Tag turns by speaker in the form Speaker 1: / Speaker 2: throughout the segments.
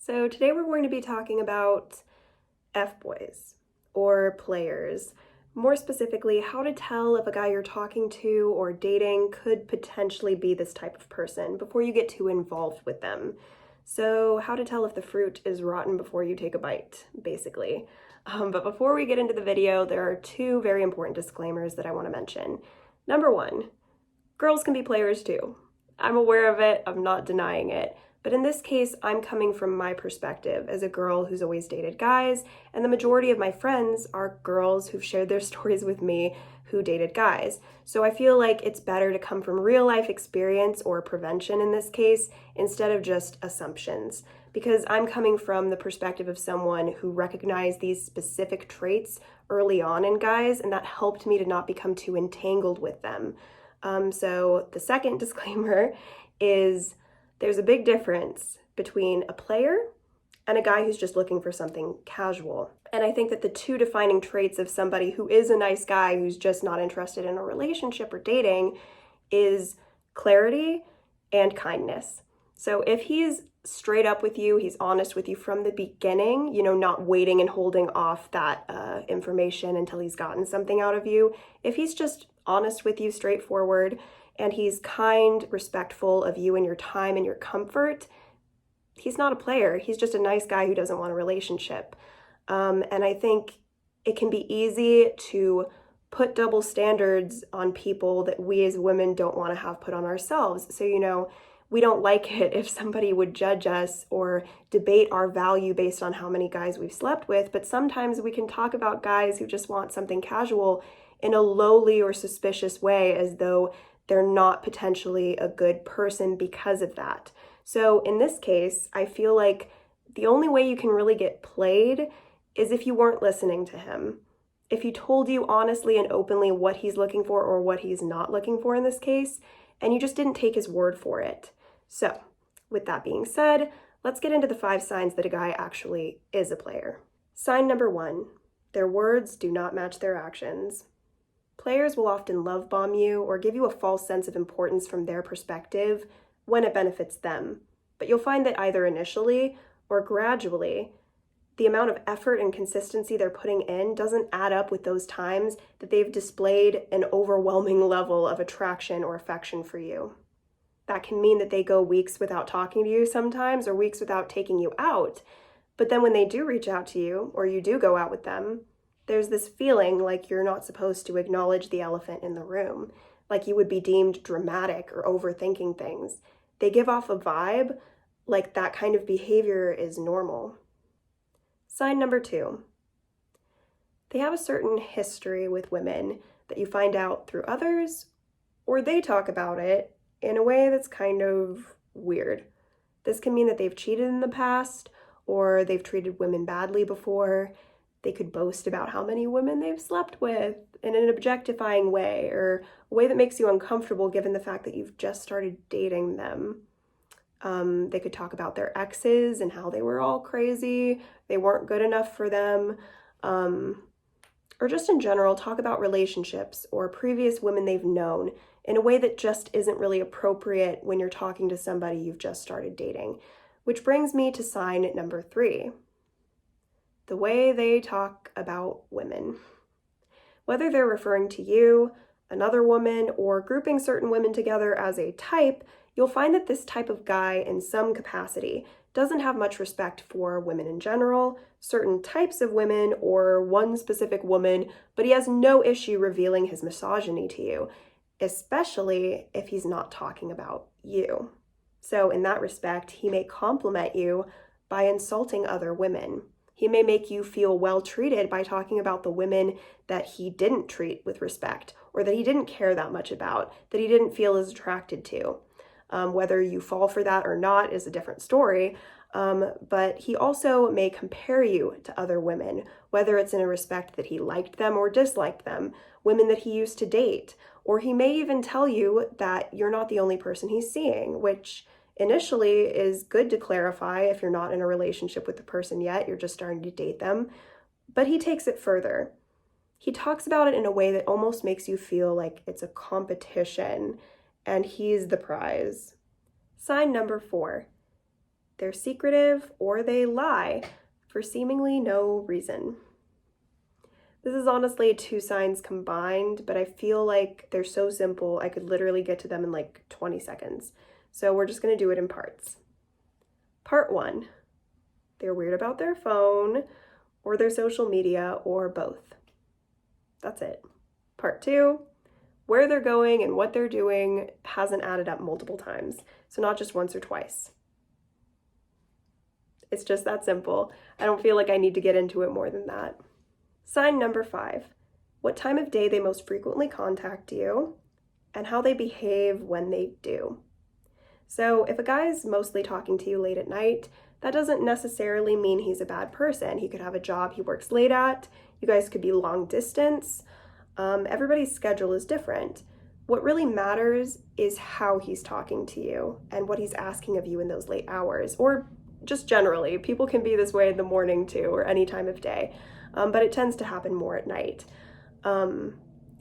Speaker 1: So today we're going to be talking about F-boys or players. More specifically, how to tell if a guy you're talking to or dating could potentially be this type of person before you get too involved with them. So how to tell if the fruit is rotten before you take a bite, basically. But before we get into the video, there are two very important disclaimers that I want to mention. Number one, girls can be players too. I'm aware of it, I'm not denying it. But in this case, I'm coming from my perspective as a girl who's always dated guys, and the majority of my friends are girls who've shared their stories with me who dated guys. So I feel like it's better to come from real life experience or prevention in this case, instead of just assumptions. Because I'm coming from the perspective of someone who recognized these specific traits early on in guys, and that helped me to not become too entangled with them. So the second disclaimer is there's a big difference between a player and a guy who's just looking for something casual. And I think that the two defining traits of somebody who is a nice guy who's just not interested in a relationship or dating is clarity and kindness. So if he's straight up with you, he's honest with you from the beginning, not waiting and holding off that information until he's gotten something out of you. If he's just honest with you, straightforward, and he's kind, respectful of you and your time and your comfort, he's not a player. He's just a nice guy who doesn't want a relationship. And I think it can be easy to put double standards on people that we as women don't want to have put on ourselves. So, we don't like it if somebody would judge us or debate our value based on how many guys we've slept with, but sometimes we can talk about guys who just want something casual in a lowly or suspicious way, as though they're not potentially a good person because of that. So in this case, I feel like the only way you can really get played is if you weren't listening to him. If he told you honestly and openly what he's looking for or what he's not looking for in this case, and you just didn't take his word for it. So with that being said, let's get into the 5 signs that a guy actually is a player. Sign number 1, their words do not match their actions. Players will often love bomb you or give you a false sense of importance from their perspective when it benefits them. But you'll find that either initially or gradually, the amount of effort and consistency they're putting in doesn't add up with those times that they've displayed an overwhelming level of attraction or affection for you. That can mean that they go weeks without talking to you sometimes, or weeks without taking you out. But then when they do reach out to you, or you do go out with them, there's this feeling like you're not supposed to acknowledge the elephant in the room, like you would be deemed dramatic or overthinking things. They give off a vibe like that kind of behavior is normal. Sign number 2, they have a certain history with women that you find out through others, or they talk about it in a way that's kind of weird. This can mean that they've cheated in the past, or they've treated women badly before. They could boast about how many women they've slept with in an objectifying way, or a way that makes you uncomfortable given the fact that you've just started dating them. They could talk about their exes and how they were all crazy, they weren't good enough for them, or just in general talk about relationships or previous women they've known in a way that just isn't really appropriate when you're talking to somebody you've just started dating. Which brings me to sign number 3, the way they talk about women. Whether they're referring to you, another woman, or grouping certain women together as a type, you'll find that this type of guy, in some capacity, doesn't have much respect for women in general, certain types of women, or one specific woman, but he has no issue revealing his misogyny to you, especially if he's not talking about you. So in that respect, he may compliment you by insulting other women. He may make you feel well treated by talking about the women that he didn't treat with respect, or that he didn't care that much about, that he didn't feel as attracted to. Whether you fall for that or not is a different story, but he also may compare you to other women, whether it's in a respect that he liked them or disliked them, women that he used to date, or he may even tell you that you're not the only person he's seeing, which initially is good to clarify if you're not in a relationship with the person yet, you're just starting to date them, but he takes it further. He talks about it in a way that almost makes you feel like it's a competition and he's the prize. Sign number 4, they're secretive, or they lie for seemingly no reason. This is honestly 2 signs combined, but I feel like they're so simple I could literally get to them in like 20 seconds. So we're just going to do it in parts. Part 1, they're weird about their phone or their social media or both. That's it. Part 2, where they're going and what they're doing hasn't added up multiple times, so not just once or twice. It's just that simple. I don't feel like I need to get into it more than that. Sign number 5, what time of day they most frequently contact you and how they behave when they do. So if a guy is mostly talking to you late at night, that doesn't necessarily mean he's a bad person. He could have a job he works late at. You guys could be long distance. Everybody's schedule is different. What really matters is how he's talking to you and what he's asking of you in those late hours, or just generally. People can be this way in the morning too, or any time of day, but it tends to happen more at night.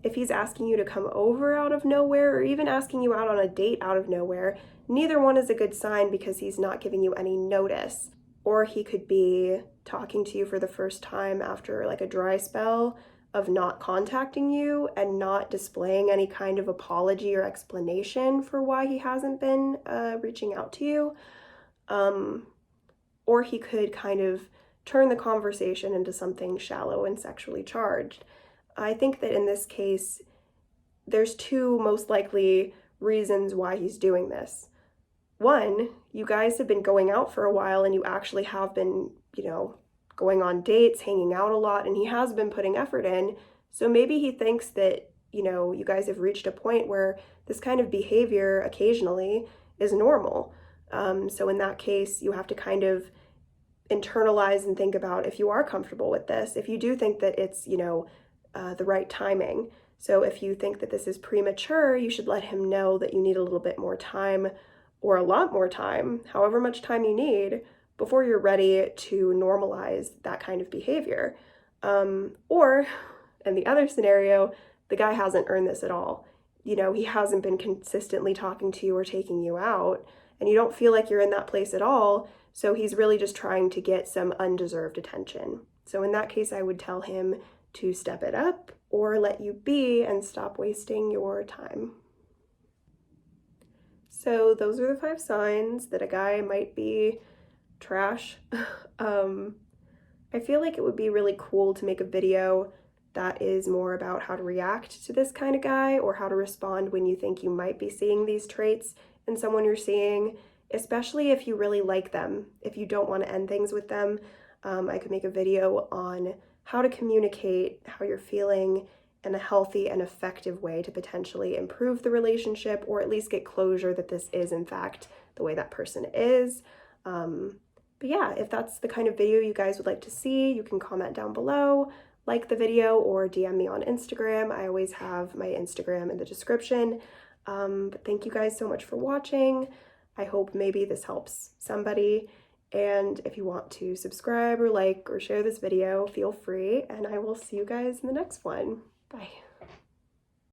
Speaker 1: If he's asking you to come over out of nowhere, or even asking you out on a date out of nowhere, neither one is a good sign because he's not giving you any notice. Or he could be talking to you for the first time after like a dry spell of not contacting you and not displaying any kind of apology or explanation for why he hasn't been reaching out to you. Or he could kind of turn the conversation into something shallow and sexually charged. I think that in this case, there's 2 most likely reasons why he's doing this. 1, you guys have been going out for a while and you actually have been, going on dates, hanging out a lot, and he has been putting effort in. So maybe he thinks that, you guys have reached a point where this kind of behavior occasionally is normal. So in that case, you have to kind of internalize and think about if you are comfortable with this, if you do think that it's, the right timing. So if you think that this is premature, you should let him know that you need a little bit more time, or a lot more time, however much time you need, before you're ready to normalize that kind of behavior. Or, in the other scenario, the guy hasn't earned this at all. He hasn't been consistently talking to you or taking you out, and you don't feel like you're in that place at all, so he's really just trying to get some undeserved attention. So in that case, I would tell him to step it up or let you be and stop wasting your time. So those are the 5 signs that a guy might be trash. I feel like it would be really cool to make a video that is more about how to react to this kind of guy, or how to respond when you think you might be seeing these traits in someone you're seeing, especially if you really like them. If you don't want to end things with them, I could make a video on how to communicate how you're feeling in a healthy and effective way to potentially improve the relationship, or at least get closure that this is in fact the way that person is. But yeah, if that's the kind of video you guys would like to see, you can comment down below, like the video, or DM me on Instagram. I always have my Instagram in the description. But thank you guys so much for watching. I hope maybe this helps somebody. And if you want to subscribe or like or share this video, feel free, and I will see you guys in the next one. Bye.